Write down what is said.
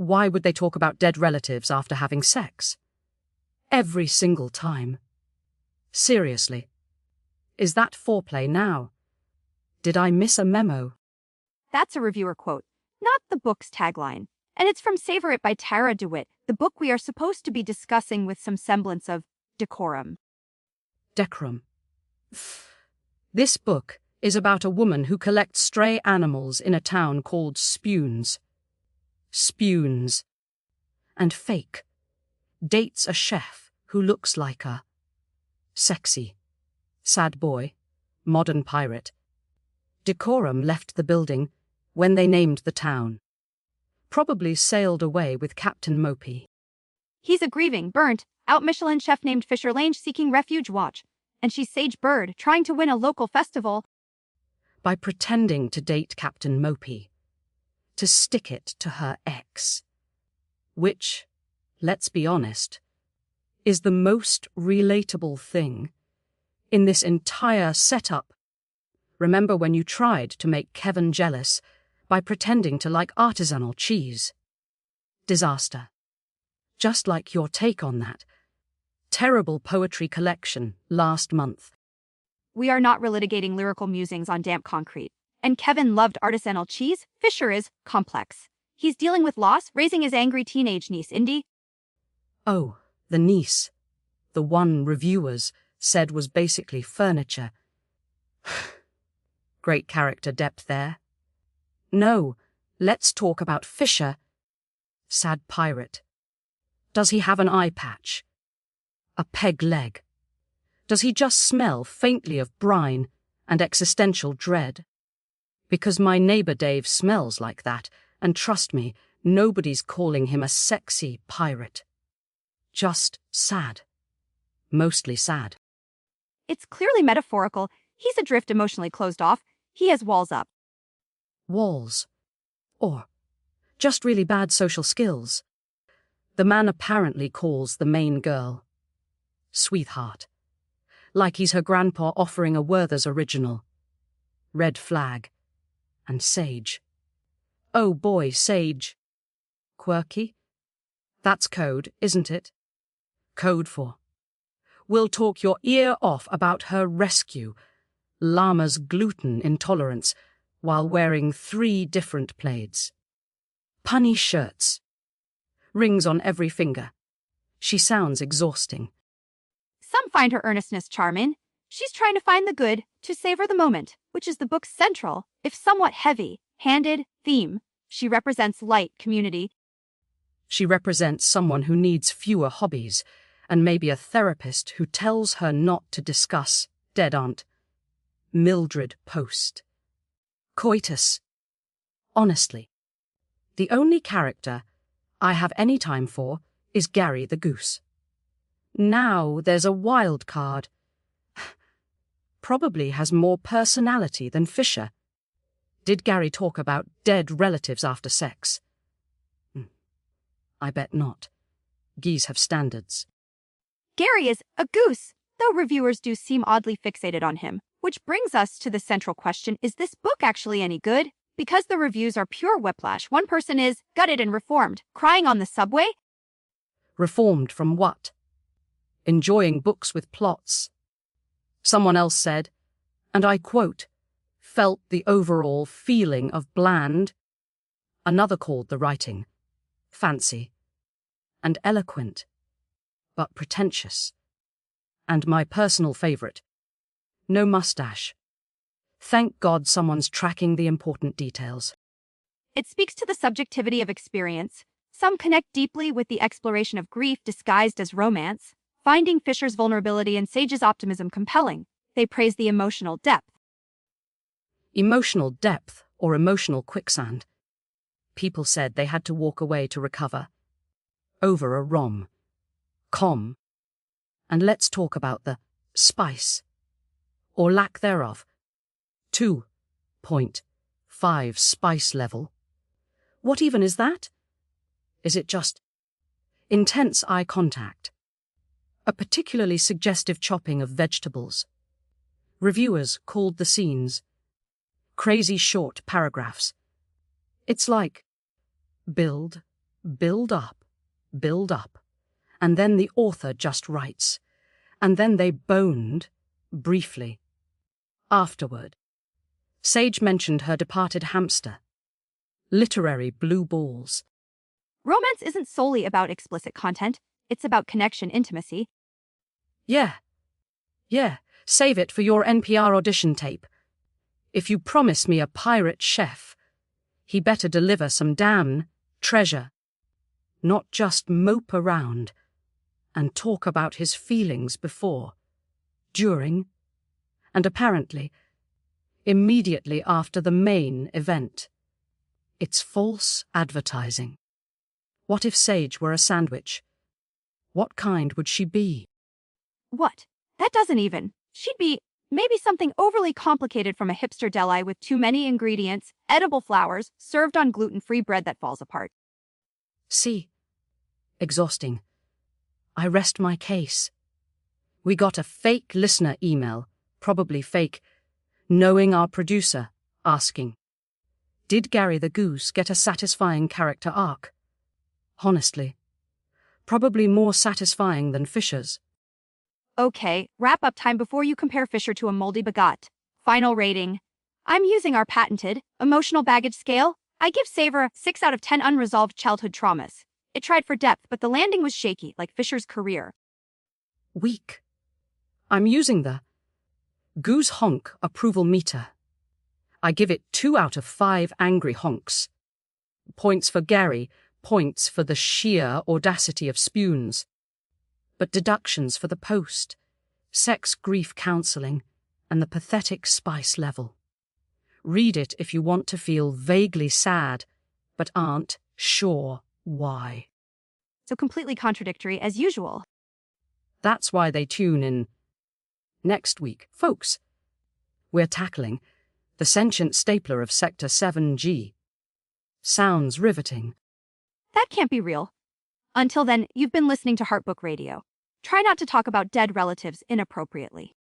Why would they talk about dead relatives after having sex? Every single time. Seriously. Is that foreplay now? Did I miss a memo? That's a reviewer quote, not the book's tagline. And it's from Savor by Tarah DeWitt, the book we are supposed to be discussing with some semblance of decorum. Decorum. This book is about a woman who collects stray animals in a town called Spunes. Spunes. And fake. Dates a chef who looks like a sexy, sad boy, modern pirate. Decorum left the building when they named the town. Probably sailed away with Captain Mopey. He's a grieving, burnt out Michelin chef named Fisher Lange seeking refuge watch, and she's Sage Byrd trying to win a local festival. By pretending to date Captain Mopey, to stick it to her ex. Which, let's be honest, is the most relatable thing in this entire setup. Remember when you tried to make Kevin jealous by pretending to like artisanal cheese? Disaster. Just like your take on that terrible poetry collection last month. We are not relitigating lyrical musings on damp concrete. And Kevin loved artisanal cheese. Fisher is complex. He's dealing with loss, raising his angry teenage niece, Indy. Oh, the niece. The one reviewers said was basically furniture. Great character depth there. No, let's talk about Fisher. Sad pirate. Does he have an eye patch? A peg leg? Does he just smell faintly of brine and existential dread? Because my neighbour Dave smells like that, and trust me, nobody's calling him a sexy pirate. Just sad. Mostly sad. It's clearly metaphorical. He's adrift, emotionally closed off. He has walls up. Walls. Or just really bad social skills. The man apparently calls the main girl Sweetheart. Like he's her grandpa offering a Werther's original. Red flag. And Sage. Oh boy, Sage. Quirky? That's code, isn't it? Code for we'll talk your ear off about her rescue, Llama's gluten intolerance, while wearing 3 different plaids. Punny shirts. Rings on every finger. She sounds exhausting. Some find her earnestness charming. She's trying to find the good, to savor the moment, which is the book's central, if somewhat heavy-handed, theme. She represents light community. She represents someone who needs fewer hobbies, and maybe a therapist who tells her not to discuss dead aunt. Mildred Post. Coitus. Honestly, the only character I have any time for is Gary the Goose. Now there's a wild card. Probably has more personality than Fisher. Did Gary talk about dead relatives after sex? I bet not. Geese have standards. Gary is a goose, though reviewers do seem oddly fixated on him. Which brings us to the central question, is this book actually any good? Because the reviews are pure whiplash. One person is gutted and reformed, crying on the subway. Reformed from what? Enjoying books with plots. Someone else said, and I quote, felt the overall feeling of bland. Another called the writing fancy and eloquent, but pretentious. And my personal favourite, no mustache. Thank God someone's tracking the important details. It speaks to the subjectivity of experience. Some connect deeply with the exploration of grief disguised as romance, finding Fisher's vulnerability and Sage's optimism compelling. They praise the emotional depth. Emotional depth or emotional quicksand. People said they had to walk away to recover. Over a rom-com. And let's talk about the spice, or lack thereof. 2.5 spice level. What even is that? Is it just intense eye contact? A particularly suggestive chopping of vegetables. Reviewers called the scenes crazy short paragraphs. It's like build, Build up, build up. And then the author just writes. And then they boned, briefly. Afterward, Sage mentioned her departed hamster. Literary blue balls. Romance isn't solely about explicit content. It's about connection, intimacy. Yeah. Save it for your NPR audition tape. If you promise me a pirate chef, he better deliver some damn treasure. Not just mope around and talk about his feelings before, during, and apparently immediately after the main event. It's false advertising. What if Sage were a sandwich? What kind would she be? What? That doesn't even. She'd be maybe something overly complicated from a hipster deli with too many ingredients, edible flowers, served on gluten-free bread that falls apart. See? Exhausting. I rest my case. We got a fake listener email, probably fake, knowing our producer, asking, did Gary the Goose get a satisfying character arc? Honestly, probably more satisfying than Fisher's. Okay, wrap-up time before you compare Fisher to a moldy bagat. Final rating. I'm using our patented emotional baggage scale. I give Savor 6 out of 10 unresolved childhood traumas. It tried for depth, but the landing was shaky, like Fisher's career. Weak. I'm using the Goose Honk approval meter. I give it 2 out of 5 angry honks. Points for Gary, points for the sheer audacity of Spunes. But deductions for the post, sex grief counselling, and the pathetic spice level. Read it if you want to feel vaguely sad, but aren't sure why. So completely contradictory as usual. That's why they tune in. Next week, folks, we're tackling the sentient stapler of Sector 7G. Sounds riveting. That can't be real. Until then, you've been listening to Heartbook Radio. Try not to talk about dead relatives inappropriately.